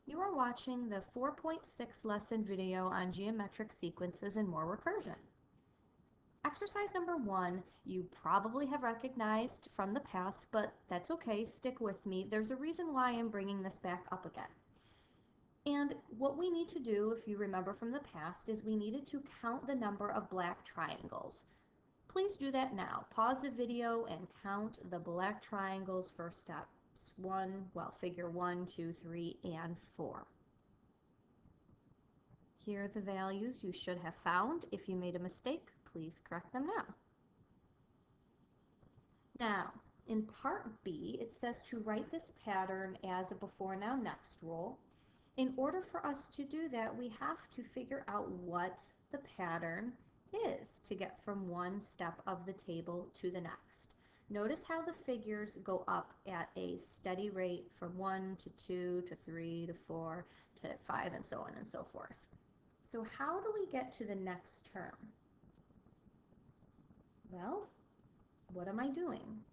You are watching the 4.6 lesson video on geometric sequences and more recursion. Exercise number 1, you probably have recognized from the past, but that's okay, stick with me. There's a reason why I'm bringing this back up again. And what we need to do, if you remember from the past, is we needed to count the number of black triangles. Please do that now. Pause the video and count the black triangles for steps figure 1, 2, 3, and 4. Here are the values you should have found. If you made a mistake, please correct them now. Now, in part B, it says to write this pattern as a before, now, next rule. In order for us to do that, we have to figure out what the pattern is to get from one step of the table to the next. Notice how the figures go up at a steady rate from 1 to 2 to 3 to 4 to 5 and so on and so forth. So how do we get to the next term? Well, what am I doing?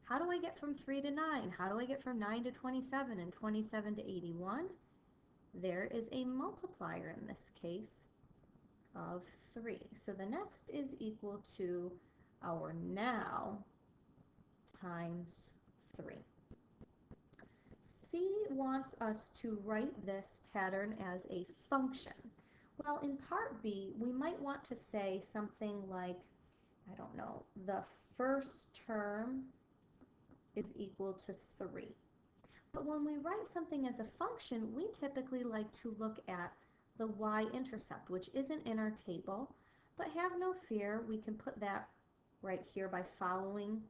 How do I get from 3 to 9? How do I get from 9 to 27 and 27 to 81? There is a multiplier in this case of 3. So the next is equal to our now times 3. C wants us to write this pattern as a function. Well, in part B, we might want to say something like, I don't know, the first term is equal to 3. But when we write something as a function, we typically like to look at the y-intercept, which isn't in our table, but have no fear, we can put that right here by following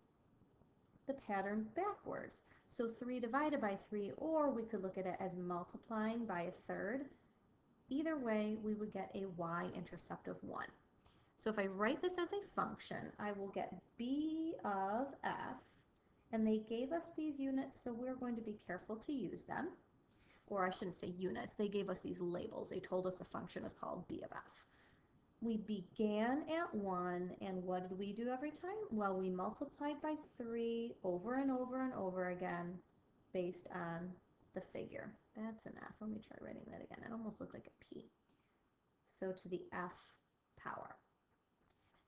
the pattern backwards. So 3 divided by 3, or we could look at it as multiplying by a third. Either way, we would get a y-intercept of 1. So if I write this as a function, I will get b of f, and they gave us these units, so we're going to be careful to use them. Or I shouldn't say units, they gave us these labels. They told us a function is called b of f. We began at 1, and what did we do every time? Well, we multiplied by 3 over and over and over again based on the figure. That's an F. Let me try writing that again. It almost looked like a P. So to the F power.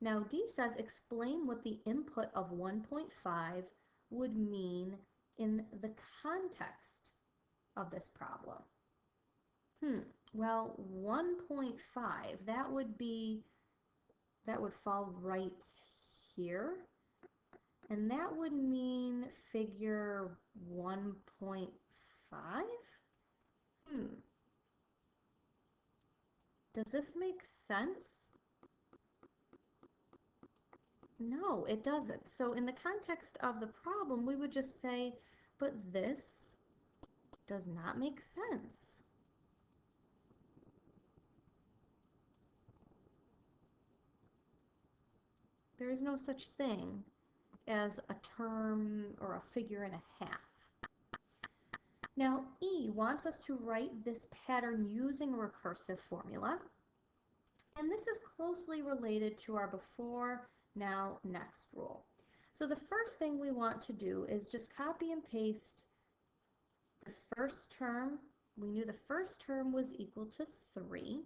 Now D says explain what the input of 1.5 would mean in the context of this problem. Well, 1.5, that would fall right here. And that would mean figure 1.5? Does this make sense? No, it doesn't. So in the context of the problem, we would just say, but this does not make sense. There is no such thing as a term or a figure and a half. Now, E wants us to write this pattern using a recursive formula. And this is closely related to our before, now, next rule. So the first thing we want to do is just copy and paste the first term. We knew the first term was equal to 3.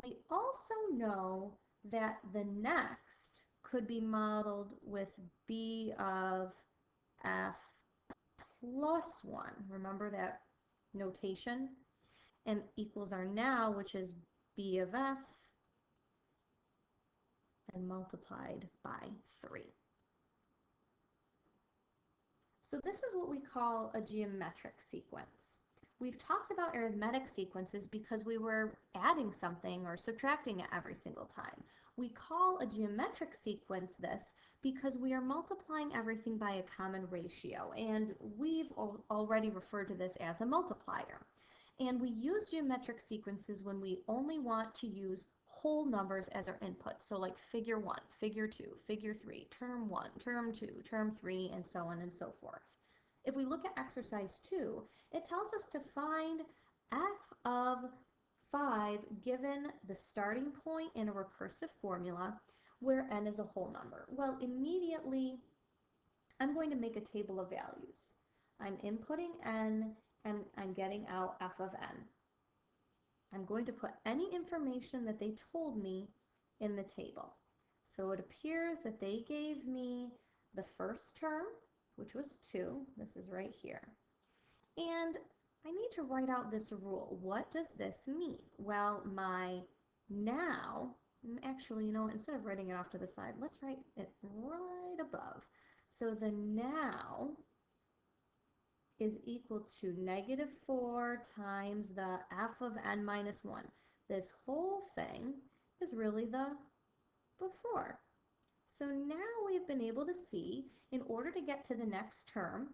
We also know that the next could be modeled with b of f plus 1. Remember that notation? And equals our now, which is b of f, and multiplied by 3. So this is what we call a geometric sequence. We've talked about arithmetic sequences because we were adding something or subtracting it every single time. We call a geometric sequence this because we are multiplying everything by a common ratio, and we've already referred to this as a multiplier. And we use geometric sequences when we only want to use whole numbers as our input. So like figure 1, figure 2, figure 3, term 1, term 2, term 3, and so on and so forth. If we look at exercise 2, it tells us to find f of 5 given the starting point in a recursive formula where n is a whole number. Well, immediately I'm going to make a table of values. I'm inputting n and I'm getting out f of n. I'm going to put any information that they told me in the table. So it appears that they gave me the first term, which was 2. This is right here. And I need to write out this rule. What does this mean? Well, my now, actually, you know what, instead of writing it off to the side, let's write it right above. So the now is equal to -4 times the f of n minus 1. This whole thing is really the before. So now we've been able to see, in order to get to the next term,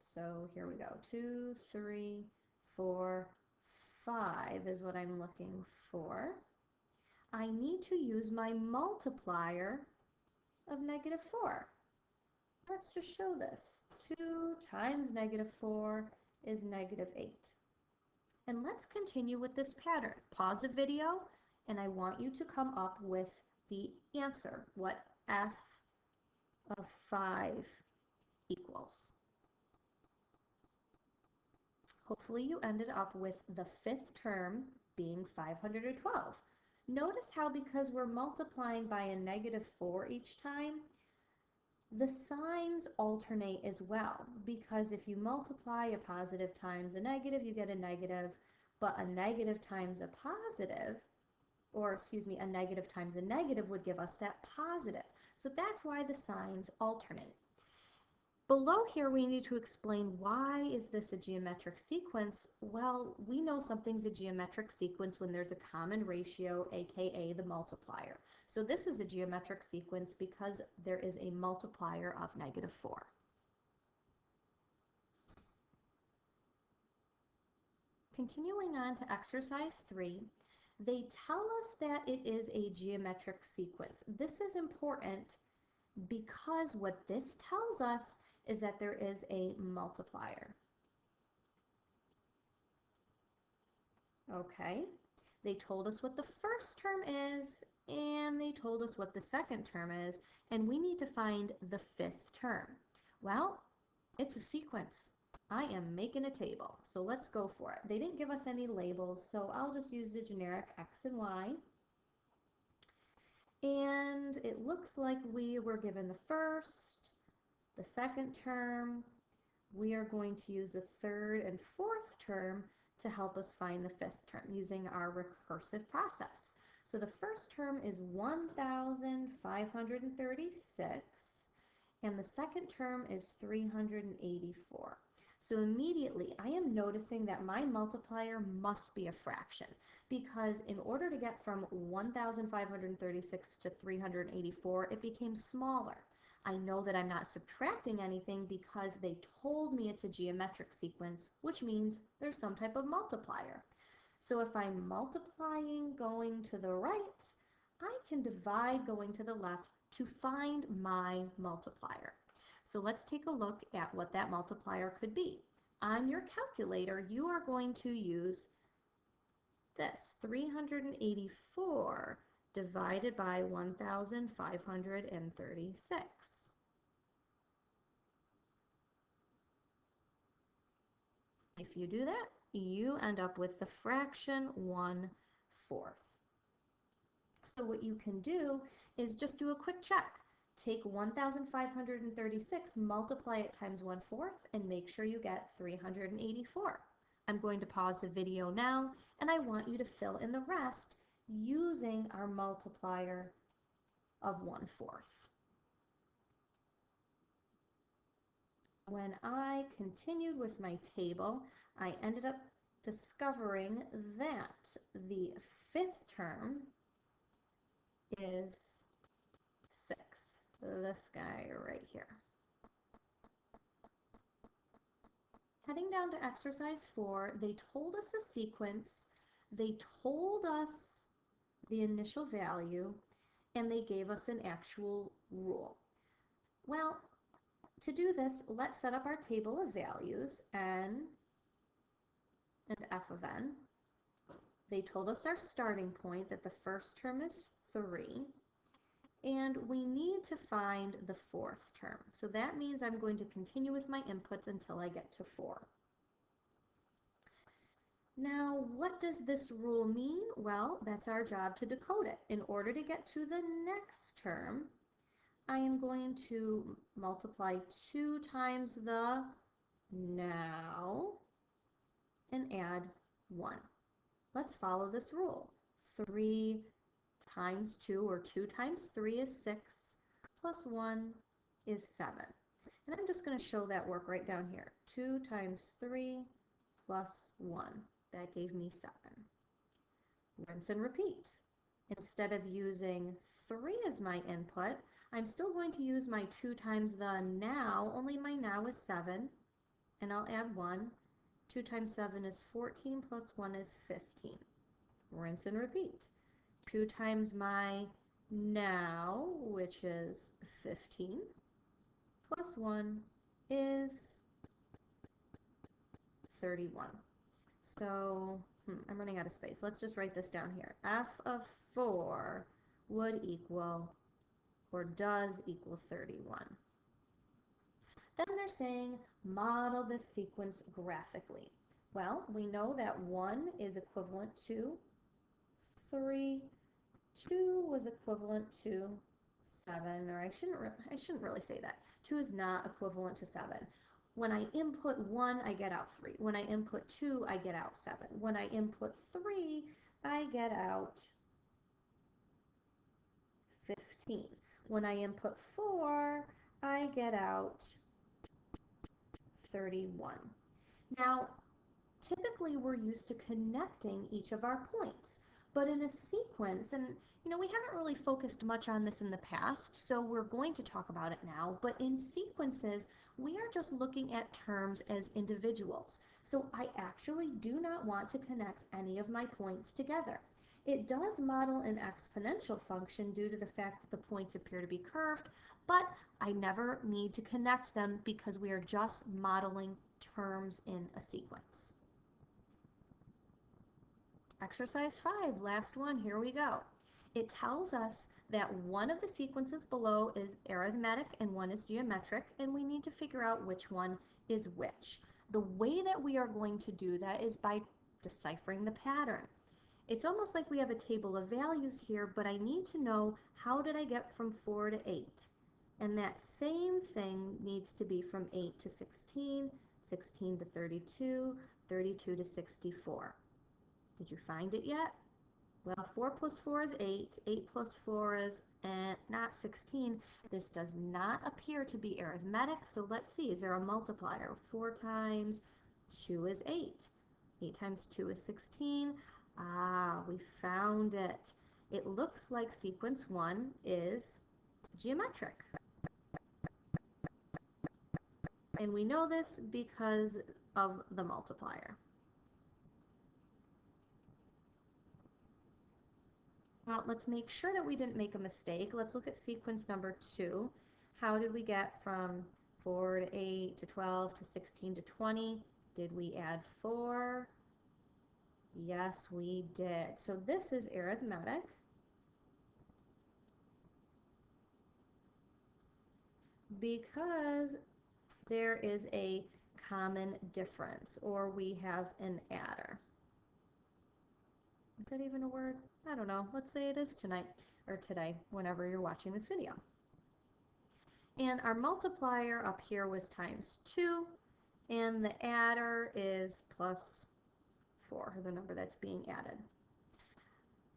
so here we go, 2, 3, 4, 5 is what I'm looking for. I need to use my multiplier of -4. Let's just show this. 2 times -4 is -8. And let's continue with this pattern. Pause the video, and I want you to come up with the answer, what f of 5 equals. Hopefully you ended up with the fifth term being 512. Notice how, because we're multiplying by a -4 each time, the signs alternate as well, because if you multiply a positive times a negative, you get a negative, but a negative times a positive, or excuse me, a negative times a negative would give us that positive. So that's why the signs alternate. Below here, we need to explain, why is this a geometric sequence? Well, we know something's a geometric sequence when there's a common ratio, aka the multiplier. So this is a geometric sequence because there is a multiplier of -4. Continuing on to exercise 3, they tell us that it is a geometric sequence. This is important because what this tells us is that there is a multiplier. Okay, they told us what the first term is, and they told us what the second term is, and we need to find the fifth term. Well, it's a sequence. I am making a table, so let's go for it. They didn't give us any labels, so I'll just use the generic x and y. And it looks like we were given the first, the second term. We are going to use the third and fourth term to help us find the fifth term using our recursive process. So the first term is 1,536, and the second term is 384. So immediately I am noticing that my multiplier must be a fraction, because in order to get from 1,536 to 384, it became smaller. I know that I'm not subtracting anything because they told me it's a geometric sequence, which means there's some type of multiplier. So if I'm multiplying going to the right, I can divide going to the left to find my multiplier. So let's take a look at what that multiplier could be. On your calculator, you are going to use this, 384 divided by 1,536. If you do that, you end up with the fraction 1/4. So what you can do is just do a quick check. Take 1,536, multiply it times 1/4, and make sure you get 384. I'm going to pause the video now, and I want you to fill in the rest using our multiplier of 1/4. When I continued with my table, I ended up discovering that the fifth term is 6. This guy right here. Heading down to exercise 4, they told us a sequence, they told us the initial value, and they gave us an actual rule. Well, to do this, let's set up our table of values, n and f of n. They told us our starting point, that the first term is 3, and we need to find the fourth term. So that means I'm going to continue with my inputs until I get to 4. Now, what does this rule mean? Well, that's our job to decode it. In order to get to the next term, I am going to multiply 2 times the now and add 1. Let's follow this rule. 3 times 2, or 2 times 3 is 6, plus 1 is 7. And I'm just going to show that work right down here. 2 times 3 plus 1. That gave me 7. Rinse and repeat. Instead of using 3 as my input, I'm still going to use my 2 times the now, only my now is 7, and I'll add 1. 2 times 7 is 14, plus 1 is 15. Rinse and repeat. 2 times my now, which is 15, plus 1 is 31. So, I'm running out of space. Let's just write this down here. F of 4 would equal, or does equal, 31. Then they're saying model this sequence graphically. Well, we know that 1 is equivalent to 3, 2 was equivalent to 7, or I shouldn't really say that. 2 is not equivalent to 7. When I input 1, I get out 3. When I input 2, I get out 7. When I input 3, I get out 15. When I input 4, I get out 31. Now, typically we're used to connecting each of our points, but in a sequence, and we haven't really focused much on this in the past, so we're going to talk about it now, but in sequences, we are just looking at terms as individuals. So I actually do not want to connect any of my points together. It does model an exponential function due to the fact that the points appear to be curved, but I never need to connect them because we are just modeling terms in a sequence. Exercise 5, last one, here we go. It tells us that one of the sequences below is arithmetic and one is geometric, and we need to figure out which one is which. The way that we are going to do that is by deciphering the pattern. It's almost like we have a table of values here, but I need to know how did I get from 4 to 8. And that same thing needs to be from 8 to 16, 16 to 32, 32 to 64. Did you find it yet? Well, 4 plus 4 is 8. 8 plus 4 is not 16. This does not appear to be arithmetic, so let's see. Is there a multiplier? 4 times 2 is 8. 8 times 2 is 16. Ah, we found it. It looks like sequence 1 is geometric. And we know this because of the multiplier. Now, let's make sure that we didn't make a mistake. Let's look at sequence number 2. How did we get from 4 to 8 to 12 to 16 to 20? Did we add 4? Yes, we did. So this is arithmetic. Because there is a common difference, or we have an adder. Is that even a word? I don't know. Let's say it is tonight, or today, whenever you're watching this video. And our multiplier up here was times 2, and the adder is plus 4, the number that's being added.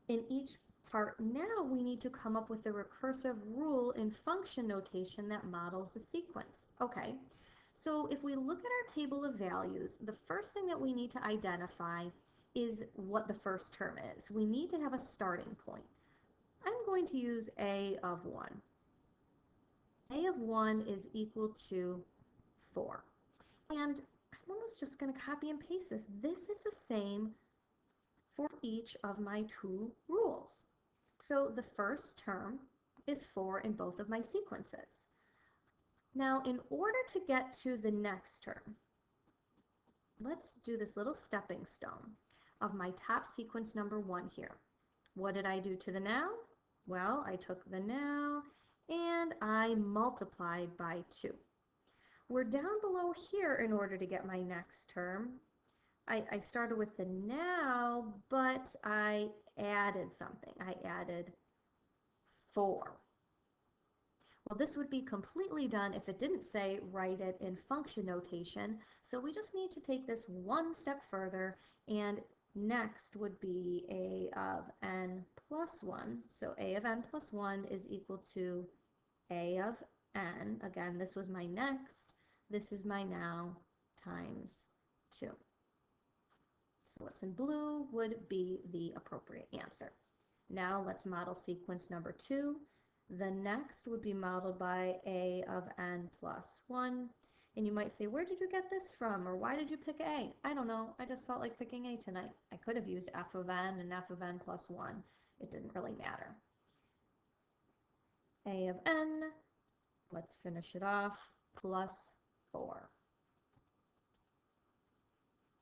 In each part now, we need to come up with a recursive rule in function notation that models the sequence. Okay, so if we look at our table of values, the first thing that we need to identify is what the first term is. We need to have a starting point. I'm going to use a of 1. A of 1 is equal to 4. And I'm almost just going to copy and paste this. This is the same for each of my two rules. So the first term is 4 in both of my sequences. Now, in order to get to the next term, let's do this little stepping stone of my top sequence number 1 here. What did I do to the now? Well, I took the now and I multiplied by 2. We're down below here in order to get my next term. I started with the now, but I added something. I added 4. Well, this would be completely done if it didn't say write it in function notation. So we just need to take this one step further, and next would be a of n plus 1. So a of n plus 1 is equal to a of n. Again, this was my next. This is my now times 2. So what's in blue would be the appropriate answer. Now let's model sequence number 2. The next would be modeled by a of n plus 1. And you might say, where did you get this from? Or why did you pick A? I don't know. I just felt like picking A tonight. I could have used f of n and f of n plus 1. It didn't really matter. A of n, let's finish it off, plus 4.